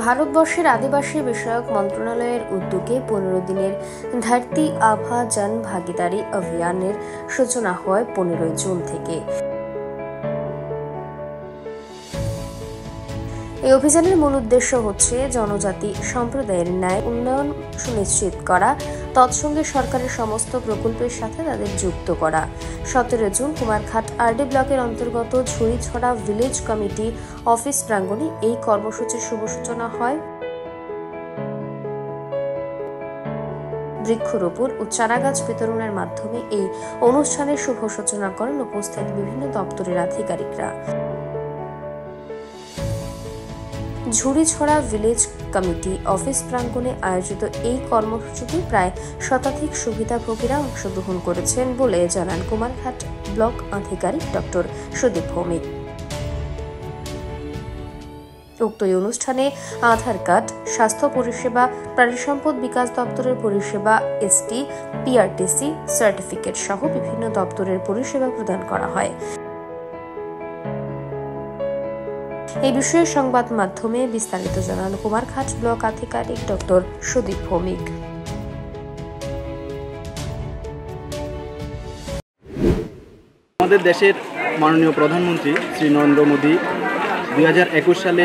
ভারতবর্ষের আদিবাসী বিষয়ক মন্ত্রণালয়ের উদ্যোগে 15 দিনের ধরতি আভা জন ভাগিদারি অভিযানের সূচনা হয় 15 জুন থেকে। এই অভিযানের মূল উদ্দেশ্য হচ্ছে জনজাতি সম্প্রদায়ের ন্যায় উন্নয়ন সুনিশ্চিত করা, তৎসঙ্গে সরকারের সমস্ত প্রকল্পের সাথে তাদের যুক্ত করা। 17 জুন কুমারঘাট আরডি ব্লকের অন্তর্গত ঝুড়িছড়া ভিলেজ কমিটি অফিস প্রাঙ্গণে এই কর্মসূচির শুভ সূচনা হয়। বৃক্ষরোপণ ও চারাগাছ বিতরণের মাধ্যমে এই অনুষ্ঠানের শুভ সূচনা করেন উপস্থিত বিভিন্ন দপ্তরের আধিকারিকরা। ঝুড়িছড়া ভিলেজ কমিটি অফিস প্রাঙ্গণে আয়োজিত এই কর্মসূচিতে প্রায় শতাধিক সুবিধাভোগীরা অংশগ্রহণ করেছেন বলে জানান কুমারঘাট ব্লক আধিকারিক ডক্টর সুদীপ ভৌমিক। উক্ত অনুষ্ঠানে আধার কার্ড, স্বাস্থ্য পরিষেবা, প্রাণী সম্পদ বিকাশ দপ্তরের পরিষেবা, এসটি, পিআরটিসি সার্টিফিকেট সহ বিভিন্ন দপ্তরের পরিষেবা প্রদান করা হয়। এই বিষয়ে সংবাদ মাধ্যমে বিস্তারিত জানান কুমারঘাট ব্লক আধিকারিক ডক্টর সুদীপ ভৌমিক। আমাদের দেশের মাননীয় প্রধানমন্ত্রী শ্রী নরেন্দ্র মোদী 2021 সালে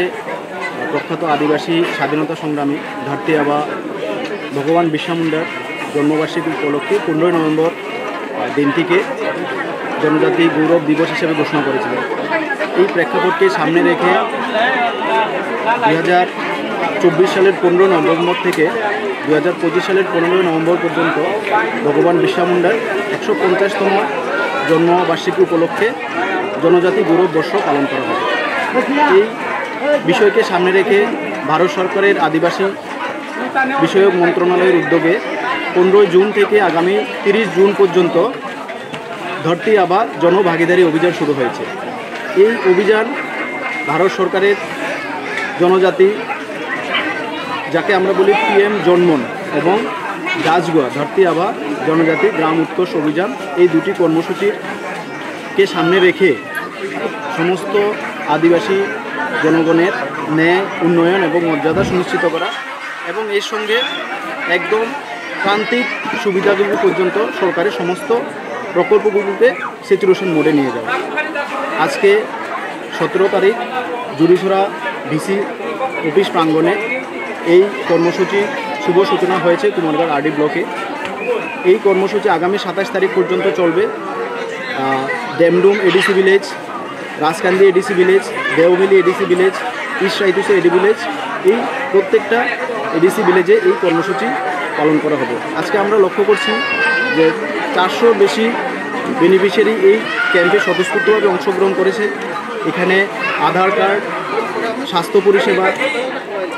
প্রখ্যাত আদিবাসী স্বাধীনতা সংগ্রামী ধরতি আবা ভগবান বিরসা মুন্ডার জন্মবার্ষিকী উপলক্ষে 15 নভেম্বর দিনটিকে জনজাতি গৌরব দিবস হিসেবে ঘোষণা করেছিলেন। এই প্রেক্ষাপটকে সামনে রেখে 2024 সালের 15 নভেম্বর থেকে 2025 সালের 15 নভেম্বর পর্যন্ত ভগবান বিরসা মুন্ডার 150তম জন্মবার্ষিকী উপলক্ষে জনজাতি গৌরব বর্ষ পালন করা হবে। এই বিষয়কে সামনে রেখে ভারত সরকারের আদিবাসী বিষয়ক মন্ত্রণালয়ের উদ্যোগে 15 জুন থেকে আগামী 30 জুন পর্যন্ত ধরতি আবা জনভাগিদারি অভিযান শুরু হয়েছে। এই অভিযান ভারত সরকারের জনজাতি, যাকে আমরা বলি পিএম জন্মন, এবং গাছগুয়া ধরতি আবা জনজাতি গ্রাম উৎকর্ষ অভিযান, এই দুটি কর্মসূচিকে সামনে রেখে সমস্ত আদিবাসী জনগণের ন্যায়, উন্নয়ন এবং মর্যাদা সুনিশ্চিত করা এবং এর সঙ্গে একদম প্রান্তিক সুবিধাগুলি পর্যন্ত সরকারের সমস্ত প্রকল্পগুলিতে স্যাচুরেশন মোডে নিয়ে যাওয়া। আজকে 17 তারিখ ঝুড়িছড়া ভিসি অফিস প্রাঙ্গণে এই কর্মসূচি শুভ সূচনা হয়েছে কুমারঘাট আরডি ব্লকে। এই কর্মসূচি আগামী 27 তারিখ পর্যন্ত চলবে। Demdum ADC village, Rajkandi ADC village, Deovalley ADC village, east Raitushe AD village, এই প্রত্যেকটা এডিসি ভিলেজে এই কর্মসূচি পালন করা হবে। আজকে আমরা লক্ষ্য করছি যে 400 বেশি বেনিফিশিয়ারি এই ক্যাম্পে স্বতঃস্ফূর্তভাবে অংশগ্রহণ করেছে। এখানে আধার কার্ড, স্বাস্থ্য পরিষেবা,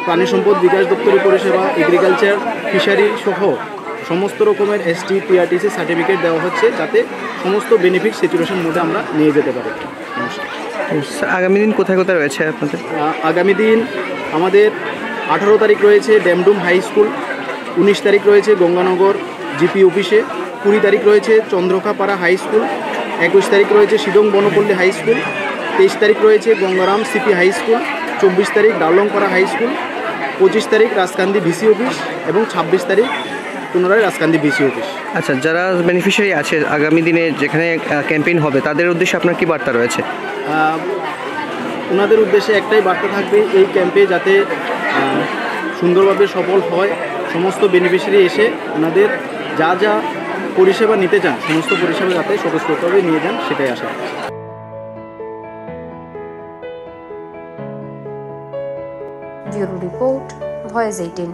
প্রাণী সম্পদ বিকাশ দপ্তরের পরিষেবা, এগ্রিকালচার, ফিশারি সহ সমস্ত রকমের এসটি, পিআরটিসি সার্টিফিকেট দেওয়া হচ্ছে, যাতে সমস্ত বেনিফিট স্যাচুরেশন মোডে আমরা নিয়ে যেতে পারি। আগামী দিন কোথায় কোথায় রয়েছে আপনাদের? আগামী দিন আমাদের 18 তারিখ রয়েছে ডেমডুম হাই স্কুল, 19 তারিখ রয়েছে গঙ্গানগর জিপি অফিসে, 20 তারিখ রয়েছে চন্দ্রকাপাড়া হাই স্কুল, 21 তারিখ রয়েছে শিদং বনপল্লী হাই স্কুল, 23 তারিখ রয়েছে গঙ্গারাম সিপি হাই স্কুল, 24 তারিখ ডাউলংপাড়া হাই স্কুল, 25 তারিখ রাজকান্দি ভিসি অফিস এবং 26 তারিখ পুনরায় রাজকান্দি ভিসি অফিস। আচ্ছা, যারা বেনিফিশিয়ারি আছে আগামী দিনে যেখানে ক্যাম্পেইন হবে, তাদের উদ্দেশ্যে আপনার কি বার্তা রয়েছে? ওনাদের উদ্দেশ্যে একটাই বার্তা থাকবে, এই ক্যাম্পে যাতে সুন্দরভাবে সফল হয়, সমস্ত বেনিফিশিয়ারি এসে ওনাদের যা যা পরিষেবা নিতে চান সমস্ত পরিষেবা যাতে স্বতঃস্ফূর্তভাবে নিয়ে যান, সেটাই আশা করছি। Bureau report, voice 18।